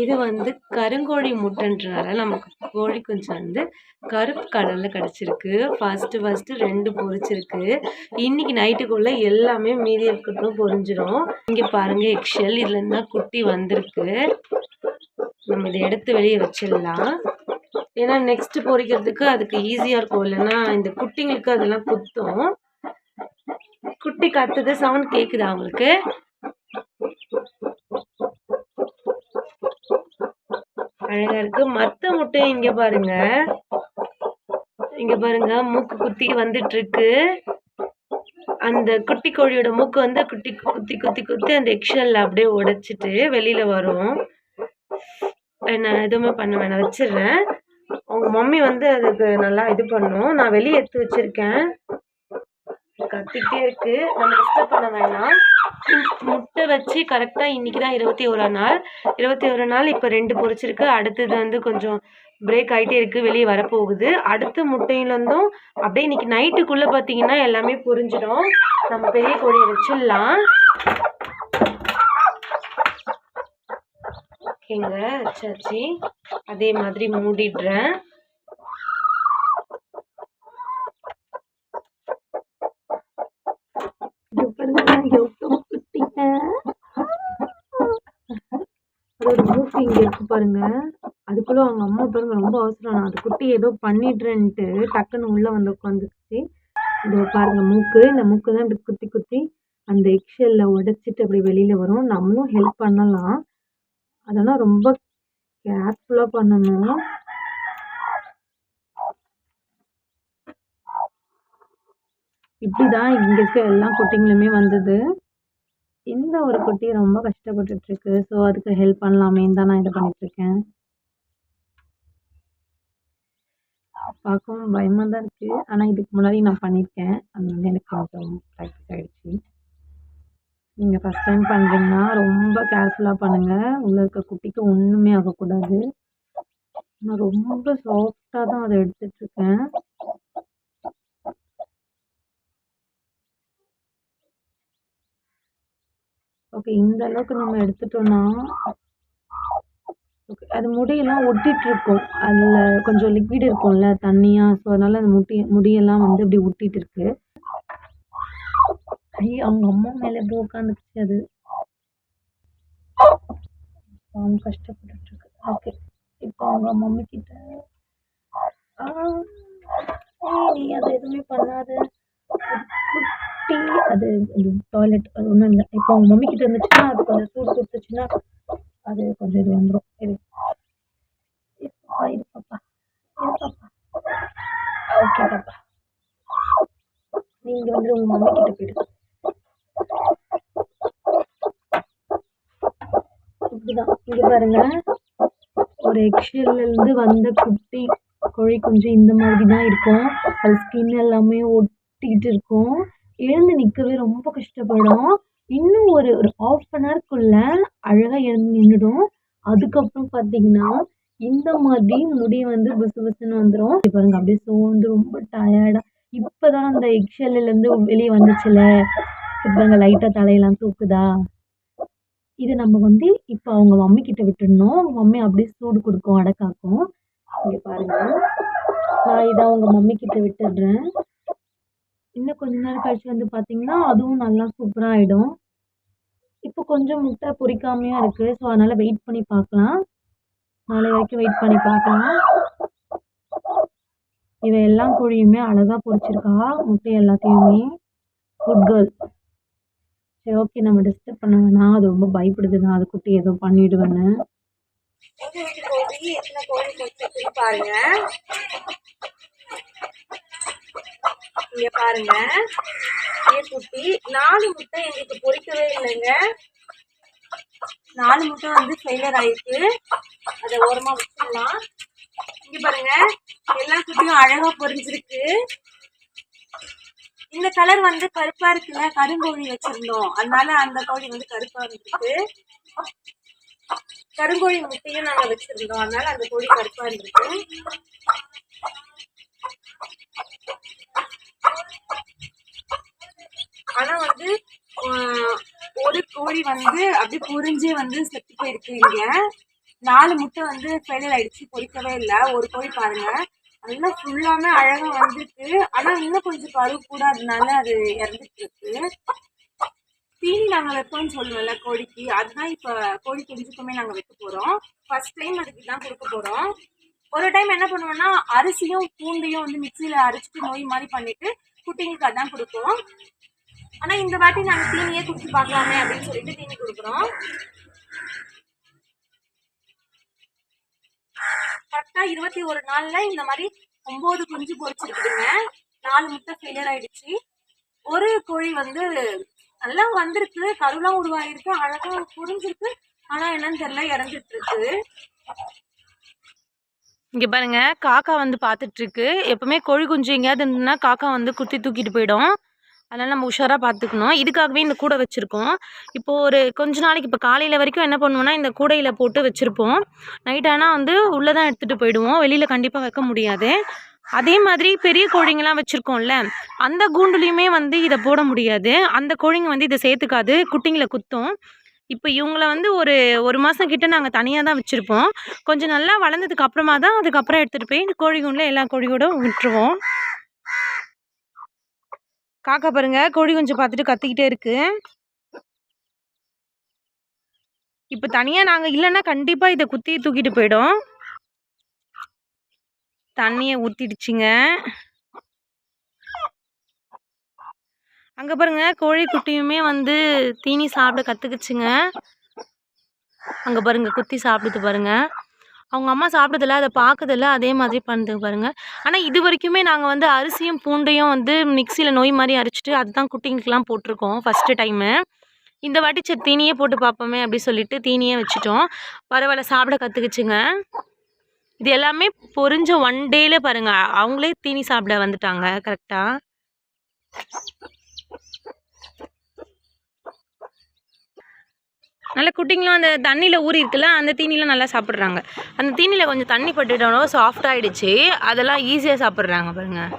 இது வந்து கருங்கோழி முட்டைன்றனால நமக்கு கோழி குஞ்சு வந்து கருப்பு கலரில் கிடச்சிருக்கு. ஃபஸ்ட்டு 2 பொரிச்சிருக்கு. இன்னைக்கு நைட்டுக்குள்ளே எல்லாமே மீதி இருக்கட்டும் பொரிஞ்சிடும். இங்கே பாருங்கள் எக்ஷெல் இதுலேருந்து தான் குட்டி வந்திருக்கு. நம்ம இதை எடுத்து வெளியே வச்சிடலாம். ஏன்னா நெக்ஸ்ட்டு பொரிக்கிறதுக்கு அதுக்கு ஈஸியாக இருக்கும். இல்லைன்னா இந்த குட்டிங்களுக்கு அதெல்லாம் குத்தும். குட்டி கத்துது, சவுண்ட் கேட்குதா அவங்களுக்கு? அழகா இருக்கு. மத்த முட்டை இங்க பாருங்க, மூக்கு குத்தி வந்துட்டு இருக்கு. அந்த குட்டி கோழியோட மூக்கு வந்து குத்தி அந்த எக்ஷெல்ல அப்படியே உடைச்சிட்டு வெளியில வரும். நான் எதுவுமே பண்ண வேணாம், வச்சிடுறேன். உங்க மம்மி வந்து அதுக்கு நல்லா இது பண்ணும். நான் வெளியே எடுத்து வச்சிருக்கேன். கத்திக்கிட்டே இருக்கு, நம்ம டிஸ்டர்ப் பண்ண வேணாம். முட்டை வச்சு கரெக்டாக இன்றைக்கி தான் 21 நாள். இப்போ 2 பொரிச்சிருக்கு. அடுத்தது வந்து கொஞ்சம் பிரேக் ஆகிட்டே இருக்குது, வெளியே வரப்போகுது. அடுத்த முட்டையிலேருந்தும் அப்படியே இன்றைக்கி நைட்டுக்குள்ளே பார்த்தீங்கன்னா எல்லாமே பொரிஞ்சிடும். நம்ம பெரிய கோழியை வச்சிடலாம். ஓகேங்க, வச்சாச்சு. அதே மாதிரி மூடிடுறேன். அதோட மூக்கு இங்க இருக்கு பாருங்க. அதுக்குள்ள அவங்க அம்மா பாருங்க, ரொம்ப அவசரம். நான் அது குட்டி ஏதோ பண்ணிடுறேன்ட்டு டக்குன்னு உள்ள வந்து உட்காந்துருச்சு. இதோ பாருங்க மூக்கு. இந்த மூக்கு தான் இப்படி குத்தி அந்த எக்ஷெல்ல உடைச்சிட்டு அப்படி வெளியில வரும். நம்மளும் ஹெல்ப் பண்ணலாம், அதெல்லாம் ரொம்ப கேர்ஃபுல்லா பண்ணணும். இப்படிதான் இங்க இருக்க எல்லா குட்டிங்களுமே வந்தது. இந்த ஒரு குட்டி ரொம்ப கஷ்டப்பட்டுட்டு இருக்கு. ஸோ அதுக்கு ஹெல்ப் பண்ணலாமேன்னு தான் நான் இதை பண்ணிட்டு இருக்கேன். பார்க்கவும் பயமா தான் இருக்கு. ஆனா இதுக்கு முன்னாடி நான் பண்ணியிருக்கேன், அதனால எனக்கு கொஞ்சம் ப்ராக்டிஸ் ஆயிடுச்சு. நீங்க ஃபர்ஸ்ட் டைம் பண்றீங்கன்னா ரொம்ப கேர்ஃபுல்லா பண்ணுங்க. உள்ள இருக்க குட்டிக்கு ஒண்ணுமே ஆகக்கூடாது. நான் ரொம்ப சாஃப்டா தான் அதை எடுத்துட்டு இருக்கேன். ஓகே, இந்த அளவுக்கு நம்ம எடுத்துட்டோம்னா அது முடியெல்லாம் ஒட்டிட்டு இருக்கும். அதுல கொஞ்சம் லிக்விட் இருக்கும்ல, தண்ணியா. ஸோ அதனால அந்த முடியெல்லாம் வந்து இப்படி ஒட்டிட்டு இருக்கு. அவங்க அம்மா மேல எப்படி உட்காந்துச்சு அது. அவங்க கஷ்டப்பட்டுட்டு இருக்கு. ஓகே, இப்போ அவங்க மம்மி கிட்ட நீ அதை எதுவுமே பண்ணாத குட்டி. அது டாய்லெட் அது ஒன்றும் இல்லை. இப்போ அவங்க மம்மி கிட்ட இருந்துச்சுன்னா அது கொஞ்சம் சூடு கொடுத்துச்சுன்னா அது கொஞ்சம் இது வந்துடும். இது பாப்பா. ஓகே பாப்பா, நீங்க வந்து உங்க மம்மி கிட்ட போயிடுங்க. இப்படிதான் இங்க பாருங்க, ஒரு எக்ஷெல்ல இருந்து வந்த குட்டி கோழி குஞ்சு இந்த மாதிரி தான் இருக்கும். அது ஸ்கின் எல்லாமே ஒட்டிட்டு இருக்கும். எழுந்து நிற்கவே ரொம்ப கஷ்டப்படும். இன்னும் ஒரு 1/2 hourக்குள்ள அழகா எழுந்து நின்றுடும். அதுக்கப்புறம் பார்த்தீங்கன்னா இந்த மாதிரி முடி வந்து புசு புசுன்னு வந்துடும். பாருங்க, அப்படியே சோர்ந்து ரொம்ப டயர்டா. இப்பதான் அந்த எக்ஷெல்ல இருந்து வெளியே வந்துச்சுல, பாருங்க லைட்டா தலையெல்லாம் தூக்குதா. இதை நம்ம வந்து இப்போ அவங்க மம்மி கிட்ட விட்டுடணும். அவங்க மம்மி அப்படியே சூடு கொடுக்கும், அடக்காக்கும். இங்க பாருங்க, நான் இதை அவங்க மம்மி கிட்ட விட்டுடுறேன். இன்னும் கொஞ்ச நேரம் கழிச்சு வந்து பார்த்தீங்கன்னா அதுவும் நல்லா சூப்பராக ஆகிடும். இப்போ கொஞ்சம் முட்டை பொரிக்காமையும் இருக்கு. ஸோ அதனால வெயிட் பண்ணி பார்க்கலாம். நாளை வரைக்கும் வெயிட் பண்ணி பார்க்கலாம். இவ எல்லா கோழியுமே அழகா பொரிச்சிருக்கா, முட்டை எல்லாத்தையுமே. Good girl. சரி, ஓகே, நம்ம டிஸ்டர்ப் பண்ண வேணாம். அது ரொம்ப பயப்படுது, நான் அது குட்டி ஏதோ பண்ணிடுவேன்னு. பாருங்க, இங்க பாருங்க, குட்டி 4 முட்டை எங்களுக்கு பொரிக்கவே இல்லைங்க. 4 முட்டை வந்து ஃபெயிலியர் ஆயிருக்கு. அதை ஓரமா வச்சிடலாம். இங்க பாருங்க, எல்லா குட்டியும் அழகா பொரிஞ்சிருக்கு. இந்த கலர் வந்து கருப்பா இருக்குல்ல, கருங்கோழி வச்சிருந்தோம், அதனால அந்த கோழி வந்து கருப்பா இருந்திருக்கு. கருங்கோழி முட்டையும் நாங்க வச்சிருந்தோம், அதனால அந்த கோழி கருப்பா இருந்திருக்கு. ஆனா வந்து ஒரு கோழி வந்து அப்படியே புரிஞ்சே வந்து செத்து போயிருக்கு. இங்க 4 முட்டை வந்து ஃபெயிலியர் ஆயிடுச்சு, பொரிக்கவே இல்லை. ஒரு கோழி பாருங்க நல்லா ஃபுல்லாமே அழகா வந்துருக்கு. ஆனா இன்னும் கொஞ்சம் பருவு கூட, அதனால அது இறந்துட்டு இருக்கு. தீனி நாங்கள் வைப்போம்னு சொல்லுவோம்ல கோழிக்கு, அதுதான் இப்போ கோழி குஞ்சுக்குமே நாங்கள் வைக்க போகிறோம். ஃபர்ஸ்ட் டைம் அதுக்கு தான் கொடுக்க போகிறோம். ஒரு டைம் என்ன பண்ணுவோம்னா அரிசியும் பூண்டையும் வந்து மிக்சியில் அரைச்சிட்டு நோய் மாதிரி பண்ணிட்டு குட்டிங்களுக்கு அதான் கொடுப்போம். ஆனால் இந்த வாட்டி நாங்கள் தீனியே குடிச்சு பார்க்கலாமே அப்படின்னு சொல்லிட்டு தீனி கொடுக்குறோம். கரெக்டாக 21 நாளில் இந்த மாதிரி 9 குஞ்சு பொரிச்சிருக்குதுங்க. 4 முட்டை ஃபெயிலியர் ஆயிடுச்சு. ஒரு கோழி வந்து நல்லா வந்திருக்கு, கருலாம் உருவாயிருக்கு, அழகா புரிஞ்சிருக்கு. ஆனா என்னன்னு தெரியல, இறந்துட்டு இருக்கு. இங்கே பாருங்க, காக்கா வந்து பார்த்துட்டு இருக்கு. எப்பவுமே கோழி குஞ்சு எங்கேயாவது இருந்ததுன்னா காக்கா வந்து குத்தி தூக்கிட்டு போயிடும். அதனால் நம்ம உஷாராக பார்த்துக்கணும். இதுக்காகவே இந்த கூடை வச்சுருக்கோம். இப்போது ஒரு கொஞ்ச நாளைக்கு இப்போ காலையில் வரைக்கும் என்ன பண்ணுவோன்னா இந்த கூடையில் போட்டு வச்சுருப்போம். நைட் ஆனால் வந்து உள்ளே தான் எடுத்துகிட்டு போயிடுவோம், வெளியில் கண்டிப்பாக வைக்க முடியாது. அதே மாதிரி பெரிய கோழிங்கெல்லாம் வச்சுருக்கோம்ல, அந்த கூண்டுலேயுமே வந்து இதை போட முடியாது. அந்த கோழிங்க வந்து இதை சேர்த்துக்காது, குட்டிங்களை குத்தும். இப்போ இவங்கள வந்து ஒரு மாதம் கிட்ட நாங்கள் தனியாக தான் வச்சுருப்போம். கொஞ்சம் நல்லா வளர்ந்ததுக்கு அப்புறமா தான் அதுக்கப்புறம் எடுத்துகிட்டு போய் கோழி கூண்டில் எல்லா கோழியோடும் விட்டுருவோம். காக்கா பாருங்க கோழி குஞ்சு பார்த்துட்டு கத்திக்கிட்டே இருக்கு. இப்போ தனியாக நாங்கள் இல்லைன்னா கண்டிப்பாக இதை குத்தி தூக்கிட்டு போயிடும். தண்ணியை ஊற்றிடுச்சிங்க. அங்கே பாருங்க கோழி குட்டியுமே வந்து தீனி சாப்பிட கற்றுக்குச்சுங்க. அங்கே பாருங்க குத்தி சாப்பிடுது பாருங்க. அவங்க அம்மா சாப்பிடுதில்ல, அதை பார்க்குதில்ல, அதே மாதிரி பண்ணுது பாருங்க. ஆனால் இது வரைக்குமே நாங்கள் வந்து அரிசியும் பூண்டையும் வந்து மிக்சியில் நோய் மாதிரி அரைச்சிட்டு அதுதான் குட்டிங்களுக்கெலாம் போட்டிருக்கோம் ஃபஸ்ட்டு டைமு. இந்த வாட்டி சரி தீனியே போட்டு பார்ப்போமே அப்படி சொல்லிட்டு தீனியே வச்சுட்டோம். பரவாயில்ல, சாப்பிட கற்றுக்குச்சுங்க. இது எல்லாமே பொரிஞ்ச 1 டேல பாருங்க அவங்களே தீனி சாப்பிட வந்துட்டாங்க கரெக்டாக. நல்ல குட்டிங்களும் அந்த தண்ணியில் ஊறி இருக்குல்ல, அந்த தீனிலாம் நல்லா சாப்பிட்றாங்க. அந்த தீனியில் கொஞ்சம் தண்ணி பட்டுட்டோம், சாஃப்ட் ஆகிடுச்சு, அதெல்லாம் ஈஸியாக சாப்பிட்றாங்க பாருங்கள்.